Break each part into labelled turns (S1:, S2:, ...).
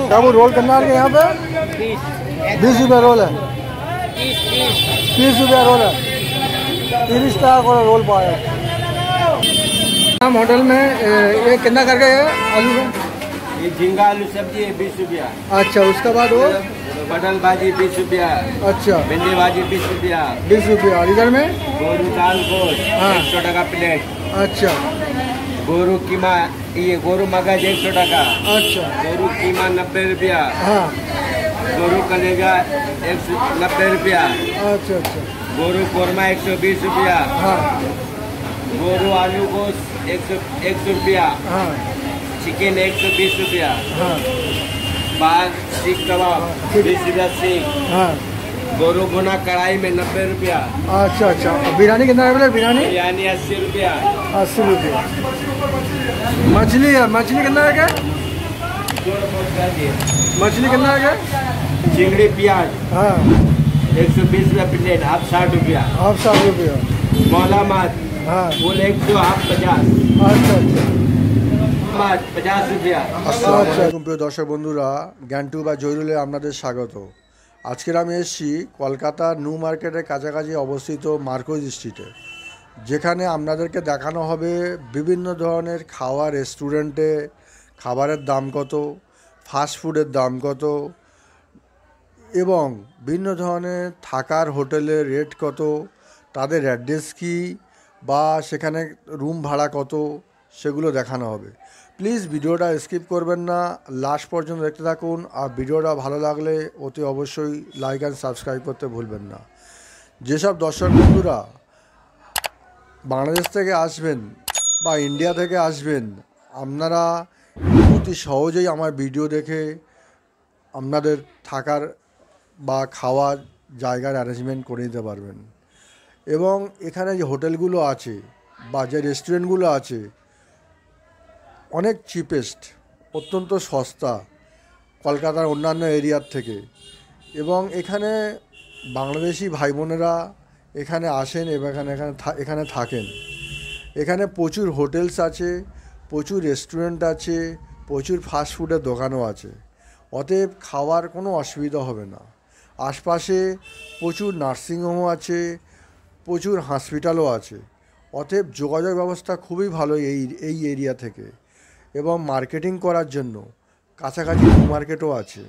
S1: क्या वो रोल करना है यहाँ पे? 20 रुपया रोल है, 30 रुपया रोल है, 30 टका को रोल पाया। हम होटल में ये कितना करके है आलू का?
S2: ये झींगा आलू सब्जी है 20 रुपया।
S1: अच्छा, उसके बाद वो
S2: बटन भाजी 20 रुपया।
S1: अच्छा,
S2: भिंडी भाजी 20 रुपया।
S1: 20 रुपया। इधर में
S2: गोरू दाल गोश्त
S1: हाँ।
S2: 100 टका प्लेट।
S1: अच्छा,
S2: गोरू कीमा, ये गोरू मगज 100 टका।
S1: अच्छा,
S2: गोरू कीमा 90 रुपया।
S1: हाँ,
S2: गोरू कलेजा 190 रुपया।
S1: अच्छा अच्छा,
S2: गोरू कोरमा 120 रुपया।
S1: हाँ
S2: गोरू आलू गोश्त 100 रुपया।
S1: हाँ
S2: चिकन 120 रुपया।
S1: हाँ
S2: बाग सीख कबाब 20 रुपया सीख।
S1: हाँ।
S2: गोरू भुना कढ़ाई में 90 रुपया।
S1: अच्छा अच्छा, बिरयानी कितना है बोले? बिरयानी
S2: 80 रुपया।
S1: 80 रुपये। मछली है, मछली कितना है क्या? मछली कितना है क्या?
S2: चिंगड़ी प्याज
S1: हाँ
S2: 120 रुपया प्लेट, हाफ 60 रुपया।
S1: आप 60 रुपया।
S2: मौला माछ
S1: हाँ,
S2: फुल 100, हाफ 50।
S1: अच्छा अच्छा।
S2: মাছ 50 रुपया।
S1: আসসালামু আলাইকুম প্রিয় দর্শক বন্ধুরা, জ্ঞানটু বা জয়রুলে আপনাদের স্বাগত। আজকের আমি এসেছি কলকাতার নিউ মার্কেটের কাছাকাছি অবস্থিত মার্কোস স্ট্রিটে, যেখানে আপনাদেরকে দেখানো হবে বিভিন্ন ধরনের খাওয়ার রেস্টুরেন্টে খাবারের দাম কত, ফাস্ট ফুডের দাম কত এবং বিভিন্ন ধরনের থাকার হোটেলের রেট কত, তাদের অ্যাড্রেস কী বা সেখানে রুম ভাড়া কত, সেগুলো দেখানো হবে। প্লিজ ভিডিওটা স্কিপ করবেন না, লাস্ট পর্যন্ত দেখতে থাকুন। আর ভিডিওটা ভালো লাগলে অতি অবশ্যই লাইক অ্যান্ড সাবস্ক্রাইব করতে ভুলবেন না। যেসব দর্শক বন্ধুরা বাংলাদেশ থেকে আসবেন বা ইন্ডিয়া থেকে আসবেন, আপনারা অতি সহজেই আমার ভিডিও দেখে আপনাদের থাকার বা খাওয়ার জায়গার অ্যারেঞ্জমেন্ট করে দিতে পারবেন। এবং এখানে যে হোটেলগুলো আছে বা যে রেস্টুরেন্টগুলো আছে অনেক চিপেস্ট, অত্যন্ত সস্তা কলকাতার অন্যান্য এরিয়ার থেকে। এবং এখানে বাংলাদেশি ভাই বোনেরা এখানে আসেন এবং এখানে থাকেন। এখানে প্রচুর হোটেলস আছে, প্রচুর রেস্টুরেন্ট আছে, প্রচুর ফাস্ট ফুডের দোকানও আছে। অতএব খাওয়ার কোনো অসুবিধা হবে না। আশপাশে প্রচুর নার্সিংহোমও আছে, প্রচুর হসপিটালও আছে। অতএব যোগাযোগ ব্যবস্থা খুবই ভালো এই এরিয়া থেকে। এবং মার্কেটিং করার জন্য কাছাকাছি মার্কেটও আছে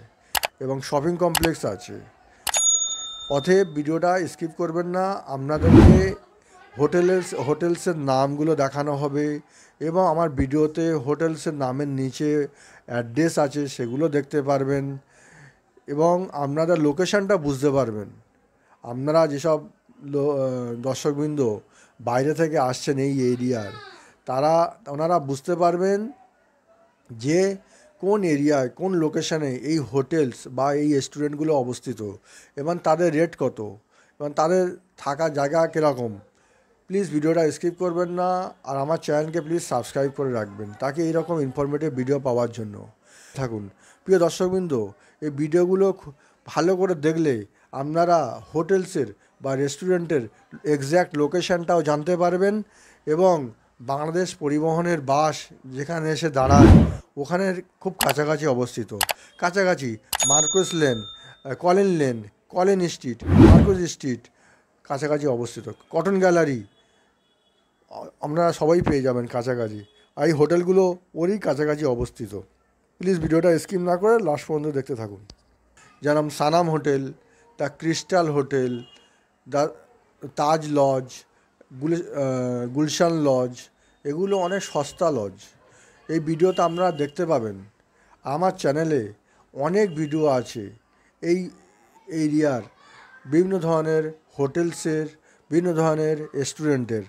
S1: এবং শপিং কমপ্লেক্স আছে। অতএব ভিডিওটা স্কিপ করবেন না, আপনাদেরকে হোটেলসের নামগুলো দেখানো হবে এবং আমার ভিডিওতে হোটেলসের নামের নিচে অ্যাড্রেস আছে, সেগুলো দেখতে পারবেন এবং আপনাদের লোকেশানটা বুঝতে পারবেন। আপনারা যেসব দর্শকবৃন্দ বাইরে থেকে আসছেন এই এরিয়ার, ওনারা বুঝতে পারবেন যে কোন এরিয়ায় কোন লোকেশানে এই হোটেলস বা এই রেস্টুরেন্টগুলো অবস্থিত এবং তাদের রেট কত এবং তাদের থাকার জায়গা কীরকম। প্লিজ ভিডিওটা স্কিপ করবেন না আর আমার চ্যানেলকে প্লিজ সাবস্ক্রাইব করে রাখবেন, তাকে এইরকম ইনফরমেটিভ ভিডিও পাওয়ার জন্য থাকুন। প্রিয় দর্শকবৃন্দ, এই ভিডিওগুলো ভালো করে দেখলে আপনারা হোটেলসের বা রেস্টুরেন্টের এক্স্যাক্ট লোকেশানটাও জানতে পারবেন এবং বাংলাদেশ পরিবহনের বাস যেখানে এসে দাঁড়ায় ওখানের খুব কাছাকাছি অবস্থিত। কাছাকাছি Marquis lane, Collin street, Marquis street কাছাকাছি অবস্থিত। কটন গ্যালারি আপনারা সবাই পেয়ে যাবেন কাছাকাছি। আর এই হোটেলগুলো ওরই কাছাকাছি অবস্থিত। প্লিজ ভিডিওটা স্কিপ না করে লাস্ট পর্যন্ত দেখতে থাকুন। যেমন Sanam hotel, the Crystal hotel, the Taj lodge, Gulshan lodge, এগুলো অনেক সস্তা লজ। এই ভিডিওটা আপনারা দেখতে পাবেন। আমার চ্যানেলে অনেক ভিডিও আছে এই এরিয়ার বিভিন্ন ধরনের হোটেলসের, বিভিন্ন ধরনের রেস্টুরেন্টের।